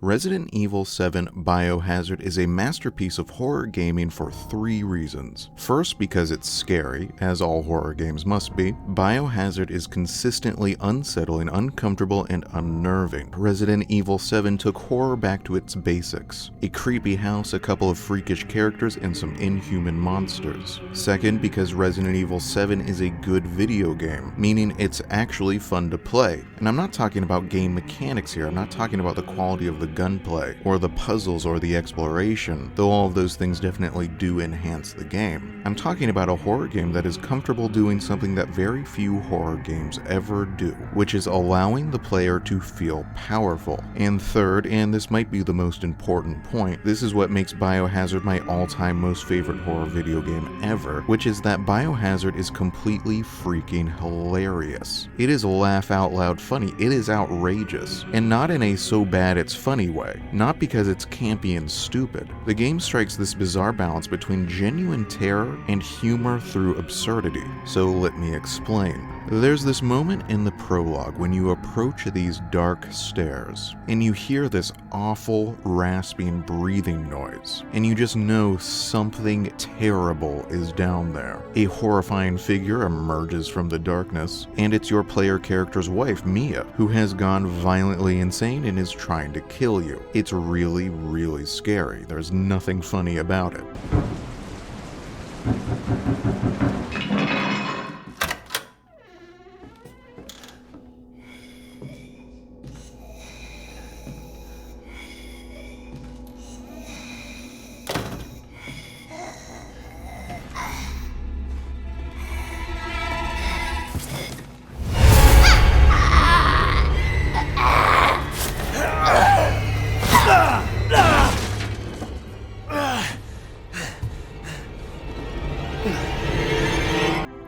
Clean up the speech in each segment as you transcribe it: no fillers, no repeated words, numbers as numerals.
Resident Evil 7 Biohazard is a masterpiece of horror gaming for 3 reasons. First, because it's scary, as all horror games must be. Biohazard is consistently unsettling, uncomfortable, and unnerving. Resident Evil 7 took horror back to its basics. A creepy house, a couple of freakish characters, and some inhuman monsters. Second, because Resident Evil 7 is a good video game, meaning it's actually fun to play. And I'm not talking about game mechanics here, I'm not talking about the quality of the gunplay, or the puzzles, or the exploration, though all of those things definitely do enhance the game. I'm talking about a horror game that is comfortable doing something that very few horror games ever do, which is allowing the player to feel powerful. And third, and this might be the most important point, this is what makes Biohazard my all-time most favorite horror video game ever, which is that Biohazard is completely freaking hilarious. It is laugh out loud funny, it is outrageous, and not in a so bad it's funny way, not because it's campy and stupid. The game strikes this bizarre balance between genuine terror and humor through absurdity. So let me explain. There's this moment in the prologue when you approach these dark stairs, and you hear this awful, rasping breathing noise, and you just know something terrible is down there. A horrifying figure emerges from the darkness, and it's your player character's wife, Mia, who has gone violently insane and is trying to kill you. It's really, really scary. There's nothing funny about it.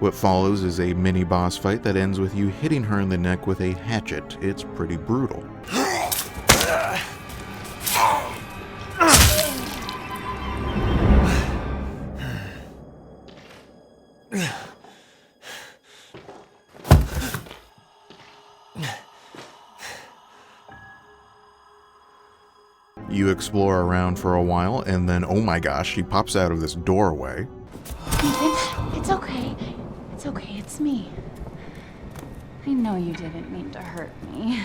What follows is a mini boss fight that ends with you hitting her in the neck with a hatchet. It's pretty brutal. You explore around for a while, and then, oh my gosh, she pops out of this doorway. Ethan, it's okay. It's okay, it's me. I know you didn't mean to hurt me.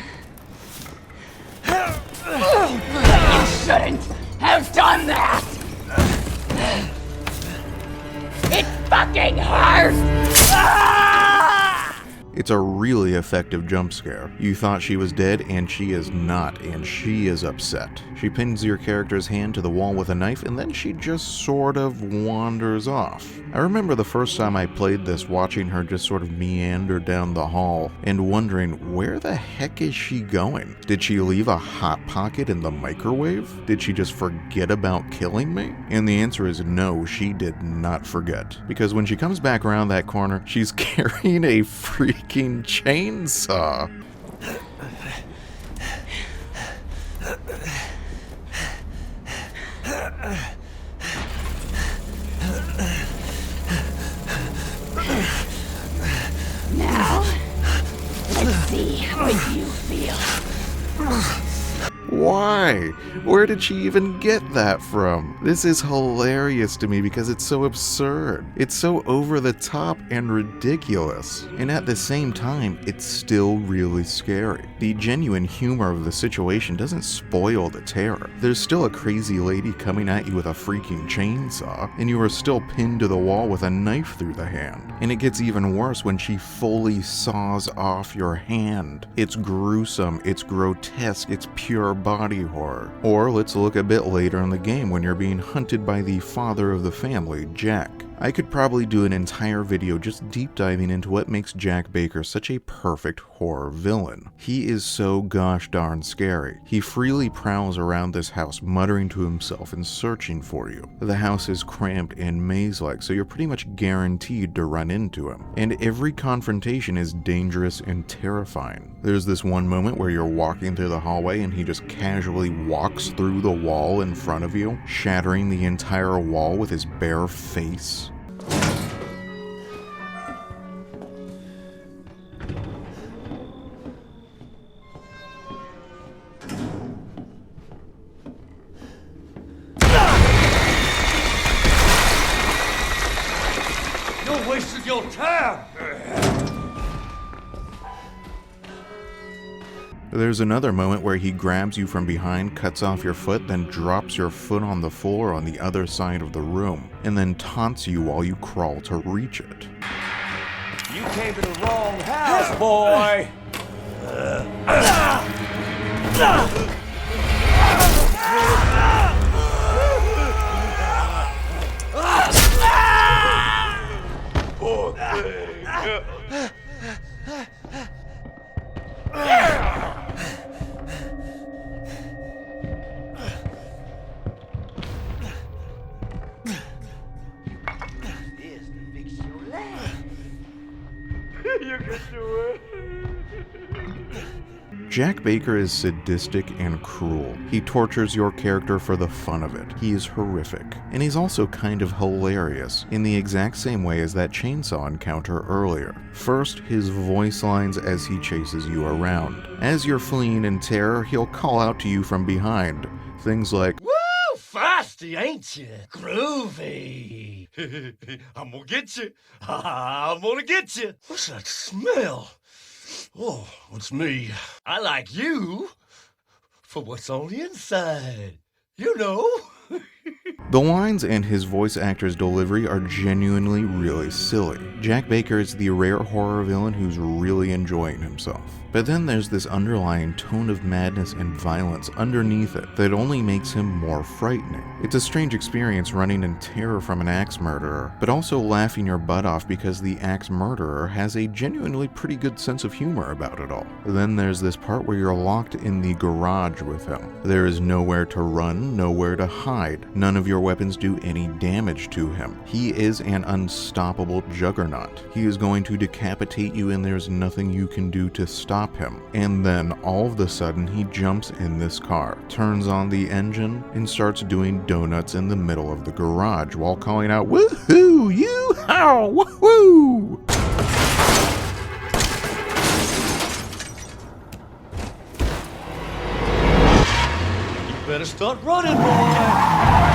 You shouldn't have done that! It fucking hurts! It's a really effective jump scare. You thought she was dead, and she is not, and she is upset. She pins your character's hand to the wall with a knife, and then she just sort of wanders off. I remember the first time I played this, watching her just sort of meander down the hall, and wondering, where the heck is she going? Did she leave a hot pocket in the microwave? Did she just forget about killing me? And the answer is no, she did not forget. Because when she comes back around that corner, she's carrying a freaking chainsaw. Now, let's see what you feel. Why? Where did she even get that from? This is hilarious to me because it's so absurd. It's so over the top and ridiculous. And at the same time, it's still really scary. The genuine humor of the situation doesn't spoil the terror. There's still a crazy lady coming at you with a freaking chainsaw, and you are still pinned to the wall with a knife through the hand. And it gets even worse when she fully saws off your hand. It's gruesome, it's grotesque, it's pure body horror. Or let's look a bit later in the game when you're being hunted by the father of the family, Jack. I could probably do an entire video just deep diving into what makes Jack Baker such a perfect horror villain. He is so gosh darn scary. He freely prowls around this house, muttering to himself and searching for you. The house is cramped and maze-like, so you're pretty much guaranteed to run into him. And every confrontation is dangerous and terrifying. There's this one moment where you're walking through the hallway and he just casually walks through the wall in front of you, shattering the entire wall with his bare face. is your turn! There's another moment where he grabs you from behind, cuts off your foot, then drops your foot on the floor on the other side of the room, and then taunts you while you crawl to reach it. You came to the wrong house, boy! Poor thing. You can do it. Jack Baker is sadistic and cruel. He tortures your character for the fun of it. He is horrific. And he's also kind of hilarious, in the exact same way as that chainsaw encounter earlier. First, his voice lines as he chases you around. As you're fleeing in terror, he'll call out to you from behind. Things like, Woo! Feisty, ain't you? Groovy. I'm gonna get you. I'm gonna get you. What's that smell? Oh, it's me. I like you for what's on the inside. You know. The lines and his voice actor's delivery are genuinely really silly. Jack Baker is the rare horror villain who's really enjoying himself. But then there's this underlying tone of madness and violence underneath it that only makes him more frightening. It's a strange experience running in terror from an axe murderer, but also laughing your butt off because the axe murderer has a genuinely pretty good sense of humor about it all. Then there's this part where you're locked in the garage with him. There is nowhere to run, nowhere to hide. None of your weapons do any damage to him. He is an unstoppable juggernaut. He is going to decapitate you and there's nothing you can do to stop him. And then all of a sudden he jumps in this car, turns on the engine, and starts doing donuts in the middle of the garage while calling out, "Woohoo! You-how! Woohoo!" You better start running, boy.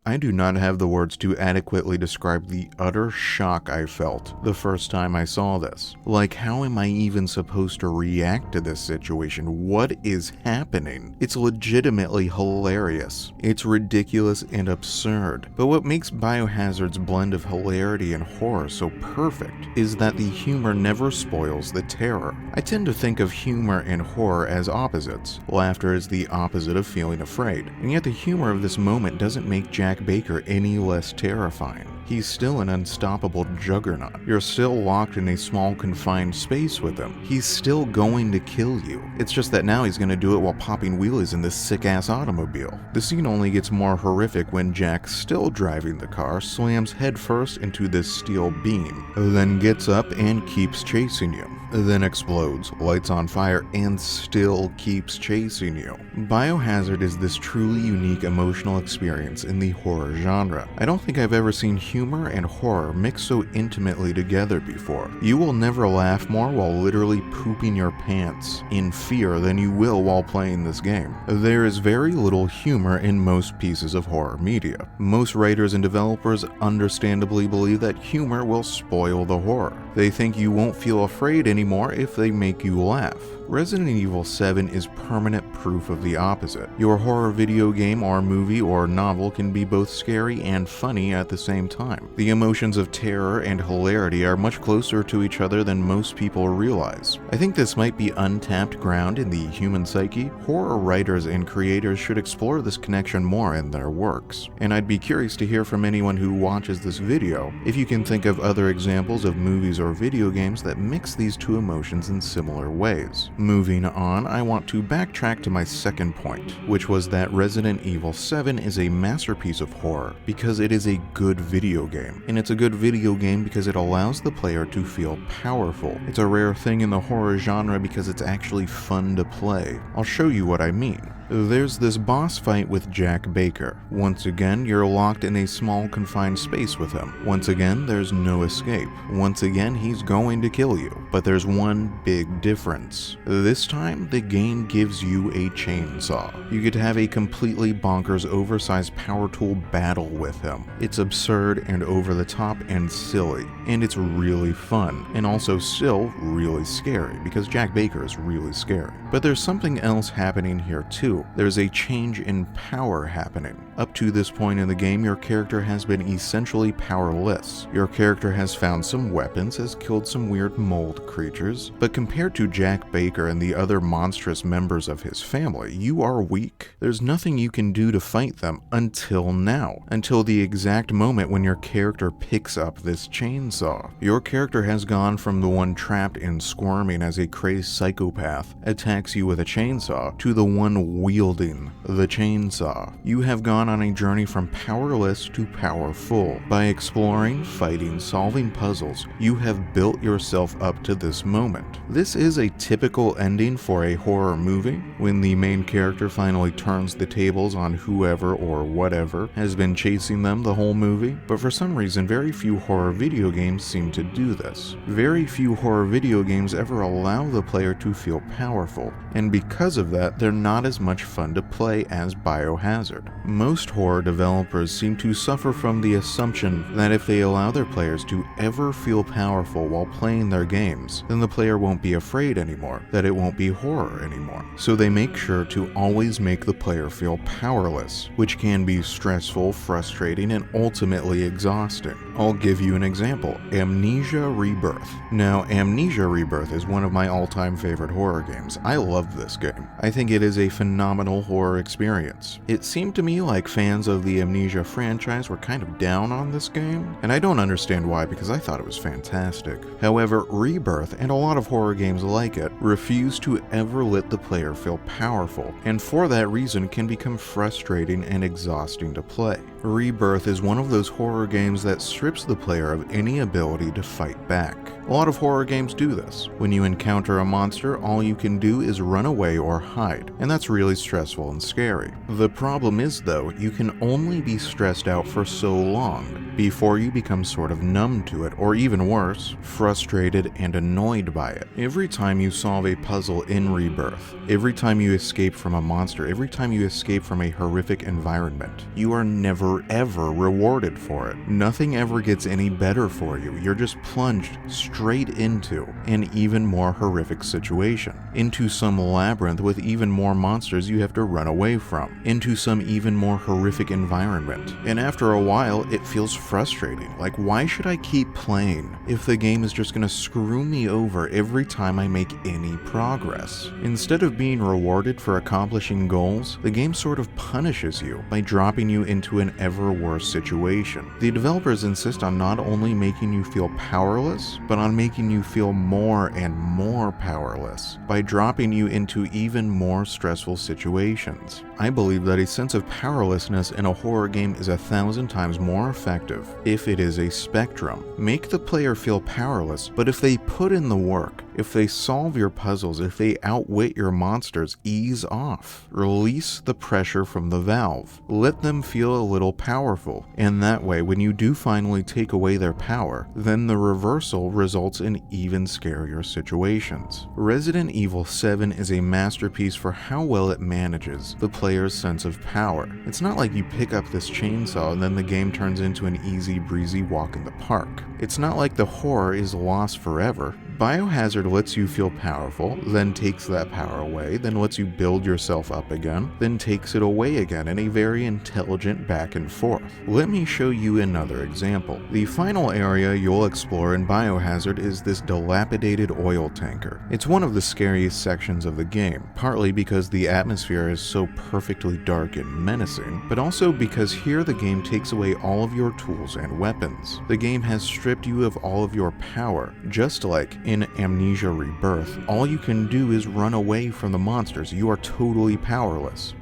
I do not have the words to adequately describe the utter shock I felt the first time I saw this. Like, how am I even supposed to react to this situation? What is happening? It's legitimately hilarious. It's ridiculous and absurd. But what makes Biohazard's blend of hilarity and horror so perfect is that the humor never spoils the terror. I tend to think of humor and horror as opposites. Laughter is the opposite of feeling afraid, and yet the humor of this moment doesn't make Jack Baker any less terrifying. He's still an unstoppable juggernaut. You're still locked in a small confined space with him. He's still going to kill you. It's just that now he's going to do it while popping wheelies in this sick-ass automobile. The scene only gets more horrific when Jack, still driving the car, slams headfirst into this steel beam, then gets up and keeps chasing you. Then explodes, lights on fire, and still keeps chasing you. Biohazard is this truly unique emotional experience in the horror genre. I don't think I've ever seen humor and horror mixed so intimately together before. You will never laugh more while literally pooping your pants in fear than you will while playing this game. There is very little humor in most pieces of horror media. Most writers and developers understandably believe that humor will spoil the horror. They think you won't feel afraid anymore if they make you laugh. Resident Evil 7 is permanent proof of the opposite. Your horror video game or movie or novel can be both scary and funny at the same time. The emotions of terror and hilarity are much closer to each other than most people realize. I think this might be untapped ground in the human psyche. Horror writers and creators should explore this connection more in their works. And I'd be curious to hear from anyone who watches this video if you can think of other examples of movies or video games that mix these two emotions in similar ways. Moving on, I want to backtrack to my second point, which was that Resident Evil 7 is a masterpiece of horror because it is a good video game. And it's a good video game because it allows the player to feel powerful. It's a rare thing in the horror genre because it's actually fun to play. I'll show you what I mean. There's this boss fight with Jack Baker. Once again, you're locked in a small confined space with him. Once again, there's no escape. Once again, he's going to kill you. But there's one big difference. This time, the game gives you a chainsaw. You get to have a completely bonkers oversized power tool battle with him. It's absurd and over the top and silly. And it's really fun. And also still really scary, because Jack Baker is really scary. But there's something else happening here too. There's a change in power happening. Up to this point in the game, your character has been essentially powerless. Your character has found some weapons, has killed some weird mold creatures, but compared to Jack Baker and the other monstrous members of his family, you are weak. There's nothing you can do to fight them until now, until the exact moment when your character picks up this chainsaw. Your character has gone from the one trapped and squirming as a crazed psychopath attacks you with a chainsaw to the one wielding the chainsaw. You have gone on a journey from powerless to powerful. By exploring, fighting, solving puzzles, you have built yourself up to this moment. This is a typical ending for a horror movie, when the main character finally turns the tables on whoever or whatever has been chasing them the whole movie, but for some reason very few horror video games seem to do this. Very few horror video games ever allow the player to feel powerful, and because of that, they're not as much fun to play as Biohazard. Most horror developers seem to suffer from the assumption that if they allow their players to ever feel powerful while playing their games, then the player won't be afraid anymore, that it won't be horror anymore. So they make sure to always make the player feel powerless, which can be stressful, frustrating, and ultimately exhausting. I'll give you an example: Amnesia Rebirth. Now, Amnesia Rebirth is one of my all-time favorite horror games. I love this game. I think it is a phenomenal horror experience. It seemed to me like fans of the Amnesia franchise were kind of down on this game, and I don't understand why, because I thought it was fantastic. However, Rebirth, and a lot of horror games like it, refuse to ever let the player feel powerful, and for that reason can become frustrating and exhausting to play. Rebirth is one of those horror games that strips the player of any ability to fight back. A lot of horror games do this. When you encounter a monster, all you can do is run away or hide, and that's really stressful and scary. The problem is, though, you can only be stressed out for so long before you become sort of numb to it, or even worse, frustrated and annoyed by it. Every time you solve a puzzle in Rebirth, every time you escape from a monster, every time you escape from a horrific environment, you are never ever rewarded for it. Nothing ever gets any better for you. You're just plunged straight into an even more horrific situation, into some labyrinth with even more monsters you have to run away from, into some even more horrific environment. And after a while, it feels frustrating. Like, why should I keep playing if the game is just gonna screw me over every time I make any progress? Instead of being rewarded for accomplishing goals, the game sort of punishes you by dropping you into an ever worse situation. The developers insist on not only making you feel powerless, but on making you feel more and more powerless by dropping you into even more stressful situations. I believe that a sense of powerlessness in a horror game is 1,000 times more effective if it is a spectrum. Make the player feel powerless, but if they put in the work, if they solve your puzzles, if they outwit your monsters, ease off. Release the pressure from the valve. Let them feel a little powerful, and that way, when you do finally take away their power, then the reversal results in even scarier situations. Resident Evil 7 is a masterpiece for how well it manages the player's sense of power. It's not like you pick up this chainsaw and then the game turns into an easy breezy walk in the park. It's not like the horror is lost forever. Biohazard lets you feel powerful, then takes that power away, then lets you build yourself up again, then takes it away again in a very intelligent back and forth. Let me show you another example. The final area you'll explore in Biohazard is this dilapidated oil tanker. It's one of the scariest sections of the game, partly because the atmosphere is so perfectly dark and menacing, but also because here the game takes away all of your tools and weapons. The game has stripped you of all of your power, just like in Amnesia Rebirth. All you can do is run away from the monsters. You are totally powerless.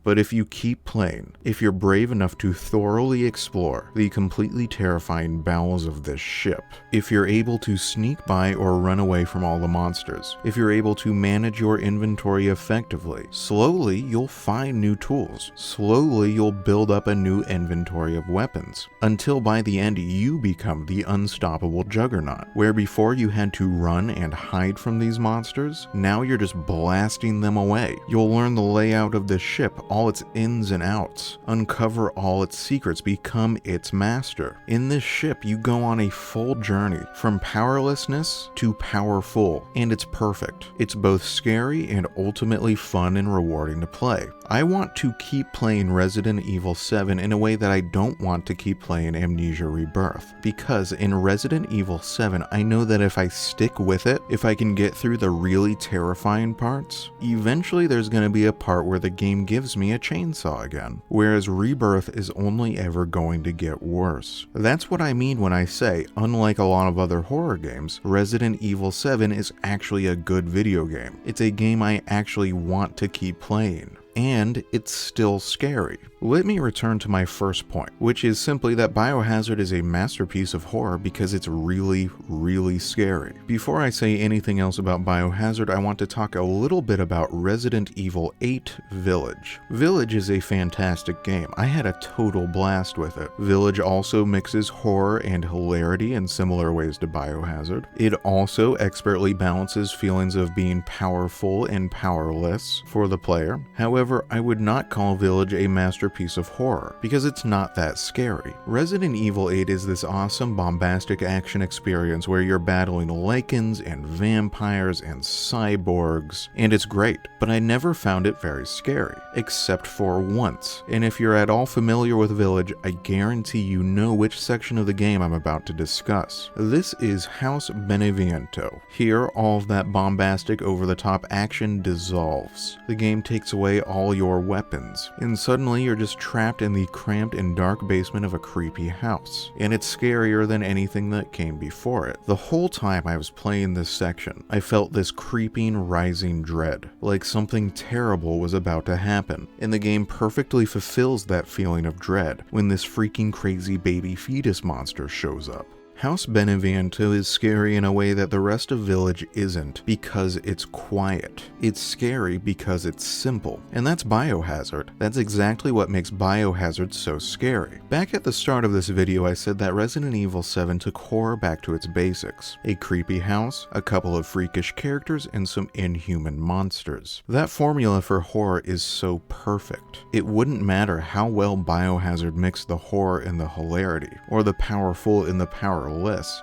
But if you keep playing, if you're brave enough to thoroughly explore the completely terrifying bowels of this ship, if you're able to sneak by or run away from all the monsters, if you're able to manage your inventory effectively, slowly you'll find new tools. Slowly you'll build up a new inventory of weapons, until by the end you become the unstoppable juggernaut, where before you had to run and hide from these monsters, now you're just blasting them away. You'll learn the layout of the ship, all its ins and outs, uncover all its secrets, become its master. In this ship, you go on a full journey from powerlessness to powerful, and it's perfect. It's both scary and ultimately fun and rewarding to play. I want to keep playing Resident Evil 7 in a way that I don't want to keep playing Amnesia Rebirth, because in Resident Evil 7, I know that if I stick with it, if I can get through the really terrifying parts, eventually there's going to be a part where the game gives me a chainsaw again, whereas Rebirth is only ever going to get worse. That's what I mean when I say, unlike a lot of other horror games, Resident Evil 7 is actually a good video game. It's a game I actually want to keep playing. And it's still scary. Let me return to my first point, which is simply that Biohazard is a masterpiece of horror because it's really, really scary. Before I say anything else about Biohazard, I want to talk a little bit about Resident Evil 8 Village. Village is a fantastic game. I had a total blast with it. Village also mixes horror and hilarity in similar ways to Biohazard. It also expertly balances feelings of being powerful and powerless for the player. However, I would not call Village a masterpiece of horror, because it's not that scary. Resident Evil 8 is this awesome, bombastic action experience where you're battling Lycans and vampires and cyborgs, and it's great, but I never found it very scary, except for once. And if you're at all familiar with Village, I guarantee you know which section of the game I'm about to discuss. This is House Beneviento. Here, all of that bombastic, over-the-top action dissolves. The game takes away all your weapons, and suddenly you're just trapped in the cramped and dark basement of a creepy house, and it's scarier than anything that came before it. The whole time I was playing this section, I felt this creeping, rising dread, like something terrible was about to happen, and the game perfectly fulfills that feeling of dread when this freaking crazy baby fetus monster shows up. House Beneviento is scary in a way that the rest of Village isn't, because it's quiet. It's scary because it's simple. And that's Biohazard. That's exactly what makes Biohazard so scary. Back at the start of this video, I said that Resident Evil 7 took horror back to its basics. A creepy house, a couple of freakish characters, and some inhuman monsters. That formula for horror is so perfect. It wouldn't matter how well Biohazard mixed the horror and the hilarity, or the powerful and the powerless.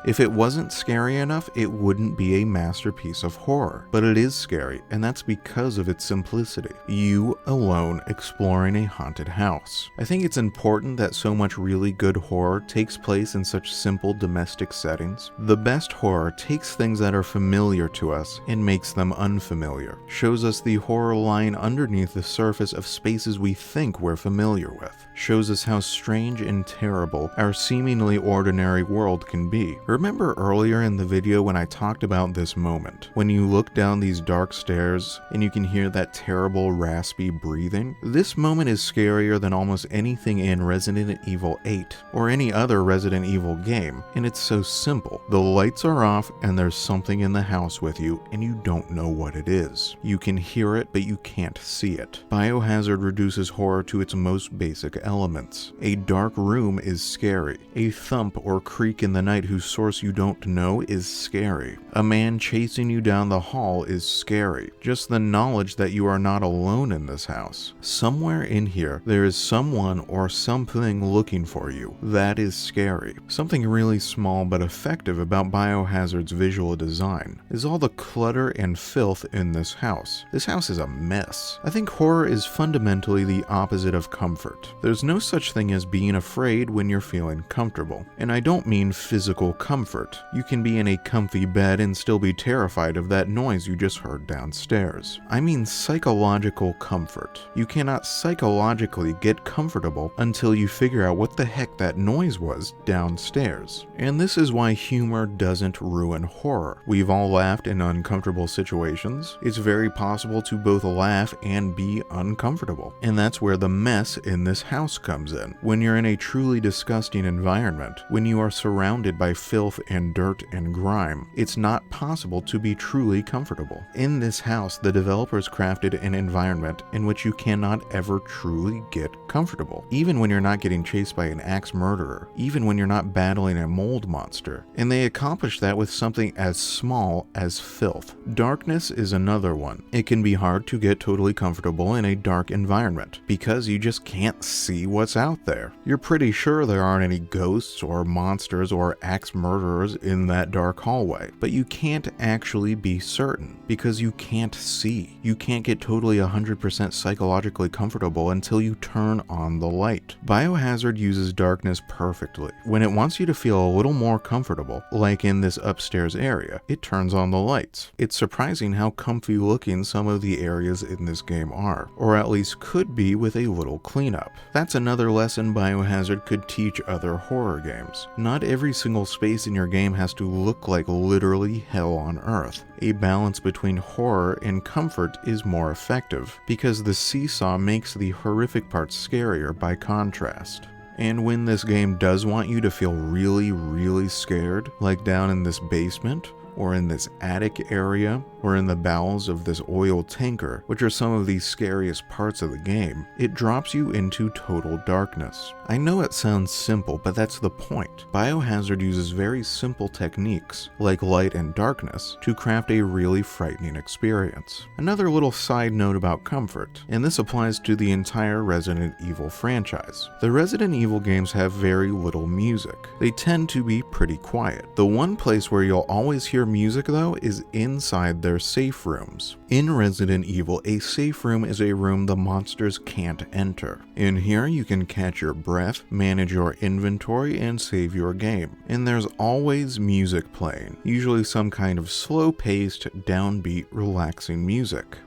If it wasn't scary enough, it wouldn't be a masterpiece of horror. But it is scary, and that's because of its simplicity. You alone exploring a haunted house. I think it's important that so much really good horror takes place in such simple domestic settings. The best horror takes things that are familiar to us and makes them unfamiliar. Shows us the horror lying underneath the surface of spaces we think we're familiar with. Shows us how strange and terrible our seemingly ordinary world can be. Remember earlier in the video when I talked about this moment, when you look down these dark stairs and you can hear that terrible raspy breathing? This moment is scarier than almost anything in Resident Evil 8 or any other Resident Evil game, and it's so simple. The lights are off and there's something in the house with you and you don't know what it is. You can hear it, but you can't see it. Biohazard reduces horror to its most basic elements. A dark room is scary. A thump or creak in the night whose source you don't know is scary. A man chasing you down the hall is scary. Just the knowledge that you are not alone in this house. Somewhere in here, there is someone or something looking for you. That is scary. Something really small but effective about Biohazard's visual design is all the clutter and filth in this house. This house is a mess. I think horror is fundamentally the opposite of comfort. There's no such thing as being afraid when you're feeling comfortable. And I don't mean physical comfort. You can be in a comfy bed and still be terrified of that noise you just heard downstairs. I mean psychological comfort. You cannot psychologically get comfortable until you figure out what the heck that noise was downstairs. And this is why humor doesn't ruin horror. We've all laughed in uncomfortable situations. It's very possible to both laugh and be uncomfortable. And that's where the mess in this house comes in. When you're in a truly disgusting environment, when you are surrounded by filth and dirt and grime, it's not possible to be truly comfortable. In this house, the developers crafted an environment in which you cannot ever truly get comfortable. Even when you're not getting chased by an axe murderer, even when you're not battling a mold monster. And they accomplished that with something as small as filth. Darkness is another one. It can be hard to get totally comfortable in a dark environment because you just can't see what's out there. You're pretty sure there aren't any ghosts or monsters or axe murderers in that dark hallway, but you can't actually be certain because you can't see. You can't get totally 100% psychologically comfortable until you turn on the light. Biohazard uses darkness perfectly. When it wants you to feel a little more comfortable, like in this upstairs area, it turns on the lights. It's surprising how comfy looking some of the areas in this game are, or at least could be with a little cleanup. That's another lesson Biohazard could teach other horror games. Not every single space in your game has to look like literally hell on earth. A balance between horror and comfort is more effective, because the seesaw makes the horrific parts scarier by contrast. And when this game does want you to feel really scared, like down in this basement, or in this attic area, or in the bowels of this oil tanker, which are some of the scariest parts of the game, it drops you into total darkness. I know it sounds simple, but that's the point. Biohazard uses very simple techniques, like light and darkness, to craft a really frightening experience. Another little side note about comfort, and this applies to the entire Resident Evil franchise. The Resident Evil games have very little music. They tend to be pretty quiet. The one place where you'll always hear music though is inside their safe rooms. In Resident Evil, a safe room is a room the monsters can't enter. In here you can catch your breath, manage your inventory, and save your game. And there's always music playing, usually some kind of slow-paced, downbeat, relaxing music.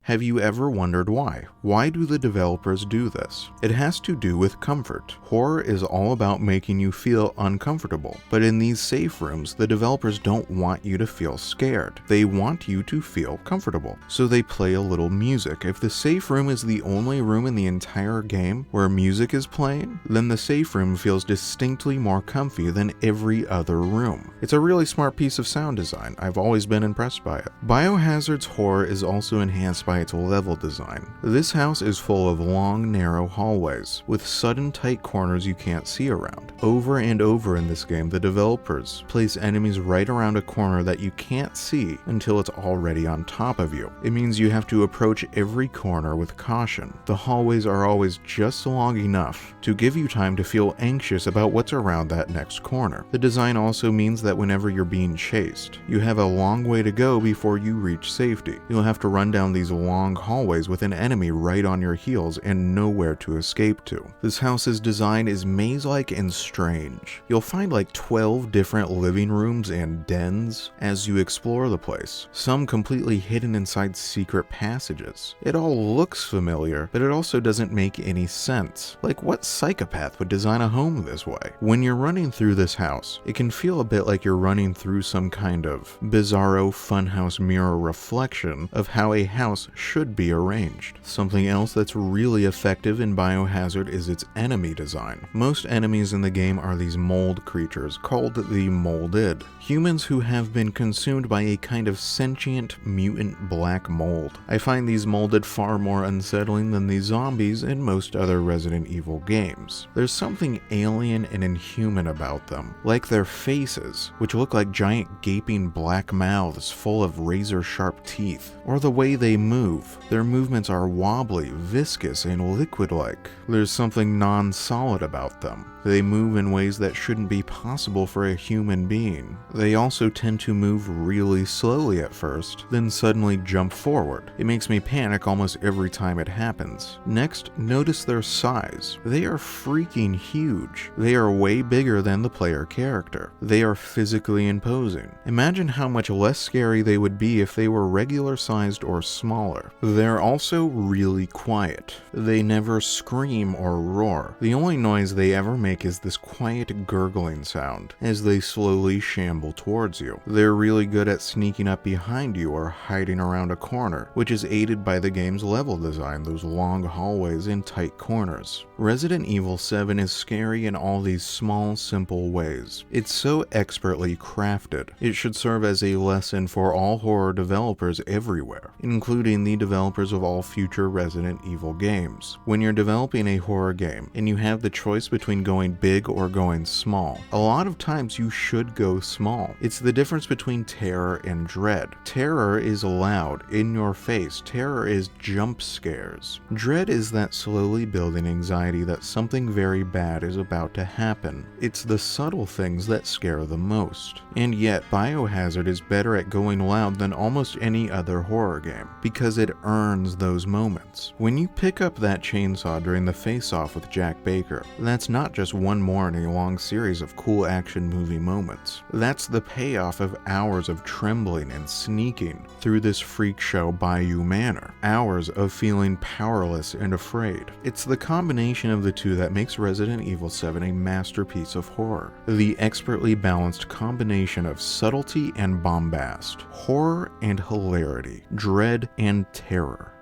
Have you ever wondered why? Why do the developers do this? It has to do with comfort. Horror is all about making you feel uncomfortable, but in these safe rooms, the developers don't want you to feel scared. They want you to feel comfortable, so they play a little music. If the safe room is the only room in the entire game where music is playing, then the safe room feels distinctly more comfy than every other room. It's a really smart piece of sound design. I've always been impressed by it. Biohazard's horror is also enhanced by its level design. This house is full of long, narrow hallways, with sudden tight corners you can't see around. Over and over in this game, the developers place enemies right around a corner that you can't see until it's already on top of you. It means you have to approach every corner with caution. The hallways are always just long enough to give you time to feel anxious about what's around that next corner. The design also means that whenever you're being chased, you have a long way to go before you reach safety. You'll have to run down these long hallways with an enemy right on your heels and nowhere to escape to. This house's design is maze-like and strange. You'll find like 12 different living rooms and dens as you explore the place, some completely hidden inside secret passages. It all looks familiar, but it also doesn't make any sense. Like, what psychopath would design a home this way? When you're running through this house, it can feel a bit like you're running through some kind of bizarro funhouse mirror reflection of how a house should be arranged. Something else that's really effective in Biohazard is its enemy design. Most enemies in the game are these mold creatures called the Molded, humans who have been consumed by a kind of sentient mutant black mold. I find these Molded far more unsettling than the zombies in most other Resident Evil games. There's something alien and inhuman about them, like their faces, which look like giant gaping black mouths full of razor-sharp teeth, or the way they move. Their movements are wobbly, viscous, and liquid-like. There's something non-solid about them. They move in ways that shouldn't be possible for a human being. They also tend to move really slowly at first, then suddenly jump forward. It makes me panic almost every time it happens. Next, notice their size. They are freaking huge. They are way bigger than the player character. They are physically imposing. Imagine how much less scary they would be if they were regular sized or smaller. They're also really quiet. They never scream or roar. The only noise they ever make is this quiet gurgling sound as they slowly shamble towards you. They're really good at sneaking up behind you or hiding around a corner, which is aided by the game's level design, those long hallways and tight corners. Resident Evil 7 is scary in all these small, simple ways. It's so expertly crafted. It should serve as a lesson for all horror developers everywhere, including the developers of all future Resident Evil games. When you're developing a horror game and you have the choice between going big or going small, a lot of times you should go small. It's the difference between terror and dread. Terror is loud, in your face. Terror is jump scares. Dread is that slowly building anxiety that something very bad is about to happen. It's the subtle things that scare the most. And yet, Biohazard is better at going loud than almost any other horror game, because it earns those moments. When you pick up that chainsaw during the face-off with Jack Baker, that's not just one more in a long series of cool action movie moments. That's the payoff of hours of trembling and sneaking through this freak show Bayou Manor. Hours of feeling powerless and afraid. It's the combination of the two that makes Resident Evil 7 a masterpiece of horror. The expertly balanced combination of subtlety and bombast, horror and hilarity, dread and terror.